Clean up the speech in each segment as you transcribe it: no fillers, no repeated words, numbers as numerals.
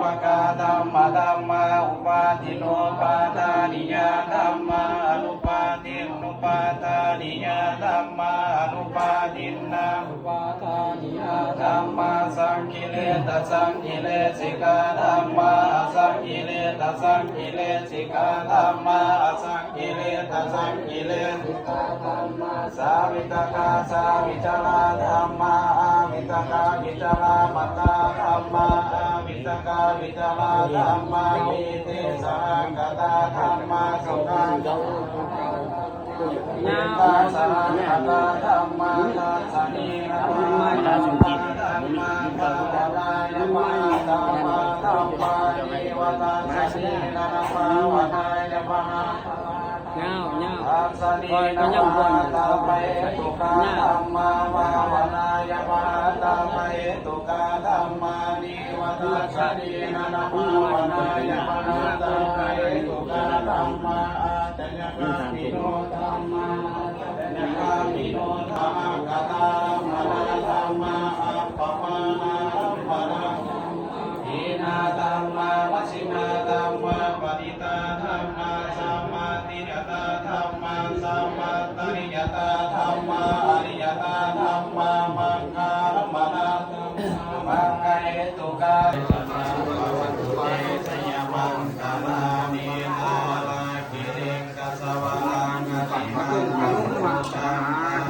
ปกาธัมมะธัมมาอุปาทิโนปาทานิยาธัมมาอนุปาทินุปาทานิยาธัมมาอนุปาทินาอุปาทานิยาธัมมาสังกิเลสสังกิเลสิกาธัมมาสังกิเลสสังกิเลสิกาธัมมาสังกิเลสสังกิเลสิกาธัมมาสาวิตกาสาวิจาราธัมมาอาวิตกาวิจารามัตตาธัมมาอาวิตกาวิจาราธัมมาวิเทสังกตาธัมมาสุขังยาสารังกตาธัมมานาสนีนามาธัมมาภาวะลายมาธัมมาธัมมานิวัตสนีนาภาวะลายมาอัสสนีนามาธัมเมตุกาธัมมาภาวะลายมาธัมเมตุกาธัมมานิวัตสนีนาภาวะลายมาธัมเมตุกาธัมมาอัตถยกามิโนธัมมาอัตถยกามิโนธัมมกตามาธัมมาอัปปมานาอัปปนาอินาธัมมาวชินาธัมมาปฏิตาธัมมาสัมมาติยตาธัมมาสัมมาตริยตาธัมมาอริยตาธัมมามังคารมนามังคเอตุกาวัตุเตสยมังคาลานินาลาคิริกัสวะลังติมังคังชั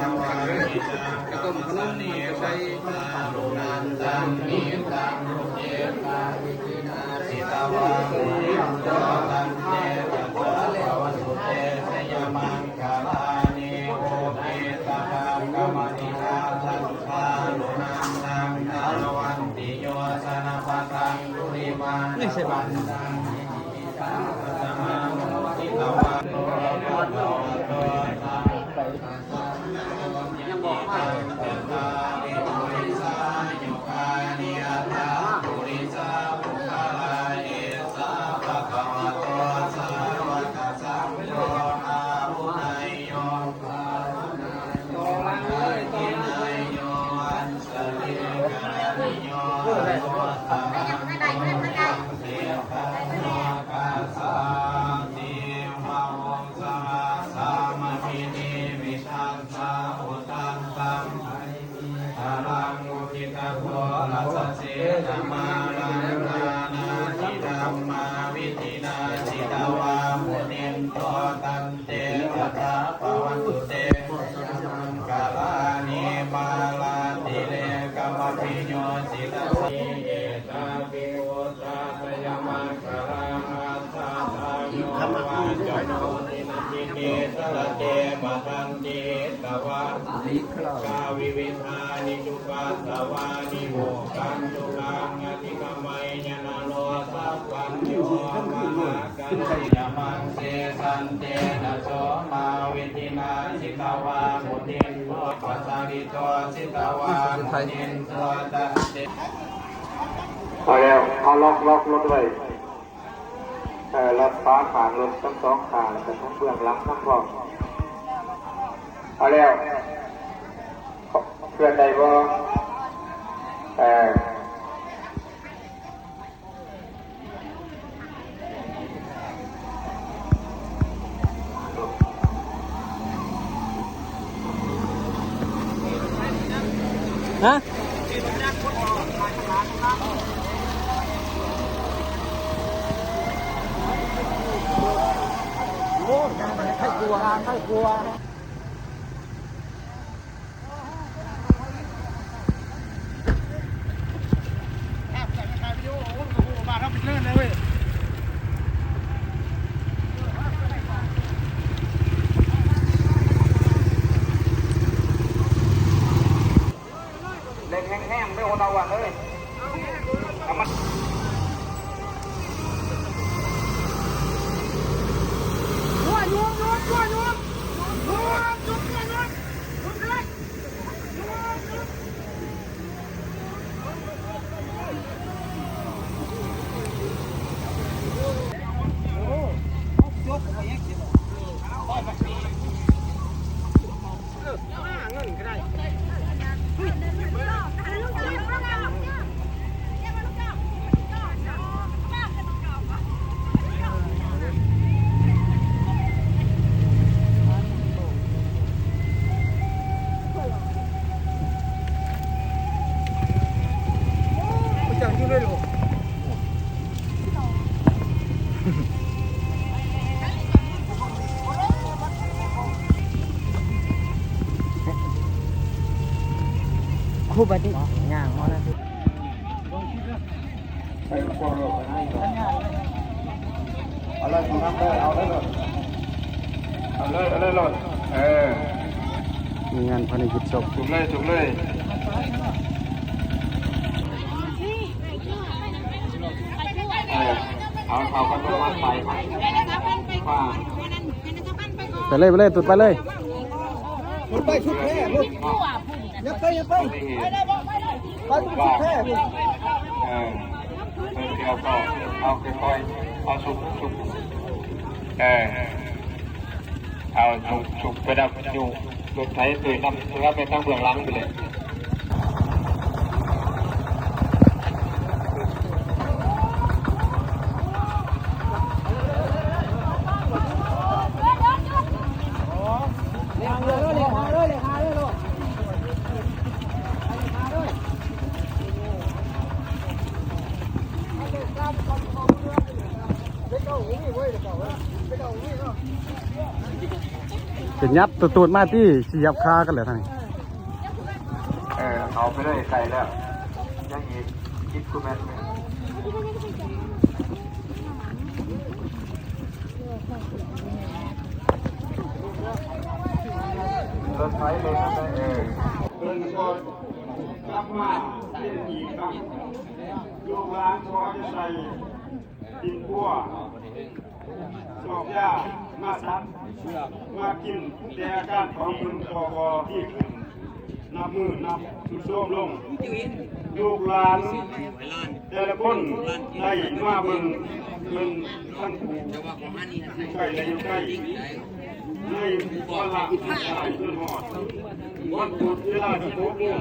งวะมิจังกัมสนิไสมาลุนันตังนิตังรุเจตาวิจินาสิตาวะมุนิโตตันเตจัตตะวัตุเตสยมังคาลานิโอเปตะกัมมติกาทันทาลุนันตังนารวันติโยสนะปะตังดุริมานะวันตังอิตังปัตมังทิตวะโตปัตโตโตสังยังบอกว่าจัตตาริปุริสายุคานิอัตตาปุริสาภุคาลาเอสาภะคะวะโตสาวกสังโฆอาหุนายโยภาโตลังเลยกินายโยอันสลิกานิโยโตตังเทพะโนกัสสาติมะวงสมาสามมินิวิทัสสะอุตังตัมอารังมุทิตาโพลัสสะเสนามารังนานาจิดัมมาวิธินาจิตาวามุนินโตตันเตตถาภวันตุเตกาลานิมาลาติเลกัมมปิโยสิตาสีเอตาปิโอตาสยามังคารามาสาทาโยวาจันโทนินจิเกสละเตปะทันติตวะกาวิวิธานิจุปัสสวานิโมกันตุกังอธิกรรมัยญาณโนสัพพัญโยมหากันติยมังเสสันเตนะโสมาวิธินาสิตาวามุนินโตปัสสาริโตสิตาวามุนินโตตันเตเอาแล้วเอาล็อกรถไว้รับฟ้าขางรถทั้งสองขางแต่ทั้งเบื้องหลังทั้งรอบเอาแล้วเพื่อนใดบ่ฮะโอ้ยใครกลัวใครกลัวมาครับเป็นเรื่องเลยเว้ยเล่นแห้งๆไม่โอนเอาวันเลยเอามัน คู่บัดนี้ย่างเอานะ ไปพวกเราไปให้ก่อนเอาเลยของน้ำเลยเอาเลยเลยเอาเลยเอาเลยเลย มีงานภารกิจศพ ถูกเลยถูกเลยเอาก็ต้องวัดไปว่า ไปเลยตุดไปเลย ไปชุดแค่ลูกอย่าไปไปชุดแค่ลูกเดี๋ยวก็เอาค่อยๆเอาชุบเอาชุบไปดับอยู่รถไถตื่นนำนะครับไปตั้งเบื้องหลังไปเลยเป็นยับตูดมาที่สียับคากันเลยท่านนี่ เอาไปเลยไก่แล้วยังอีกคิดกูแม่รถไฟเลยนะเดินก่อนกลับมาเล่นอีกครั้งลูกหลานขอจะใส่ดินพัวดอกหญ้ามาซัดมากินแต่อาการของคุณกกที่ขึ้นนับมือนับสุดโทรมลงลูกหลานแต่ละคนได้มาเบิ่งท่านผู้ใกล้และอยู่ใกล้ในวันละสายจนหอดวันพุธเวลา16:34 น.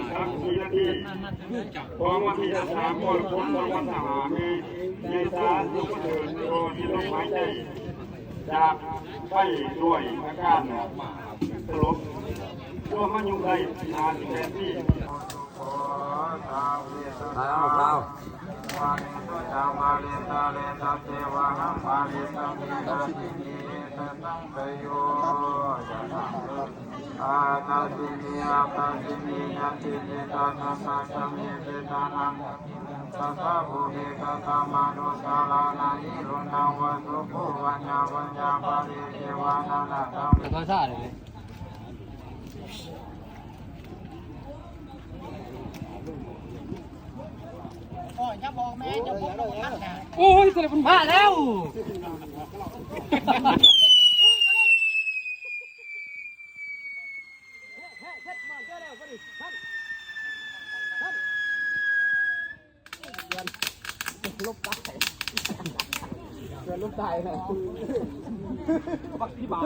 ของวันที่3 กรกฎาคม 2565มีในศาลลูกเถิดโดยที่ลมหายใจจากไปด้วยอาการสลบตัวมันอยู่ในนาน18 ปีวันตุจามาเลตาเลตาเทวะหังมาเลตามีตาสินีตะตังเตโยจะตังอาตาสินีอาตาสินียันติเนตานาสาชเมเตตานังสัพพะภูเรกตามานุสาลานานิรุณาวัสุภูวัญญาปาริเทวานานาตังก็ซ่าเลยโอ้ยเสร็จมันพลาดแล้วลบได้เกินลบได้นะบักที่บ้า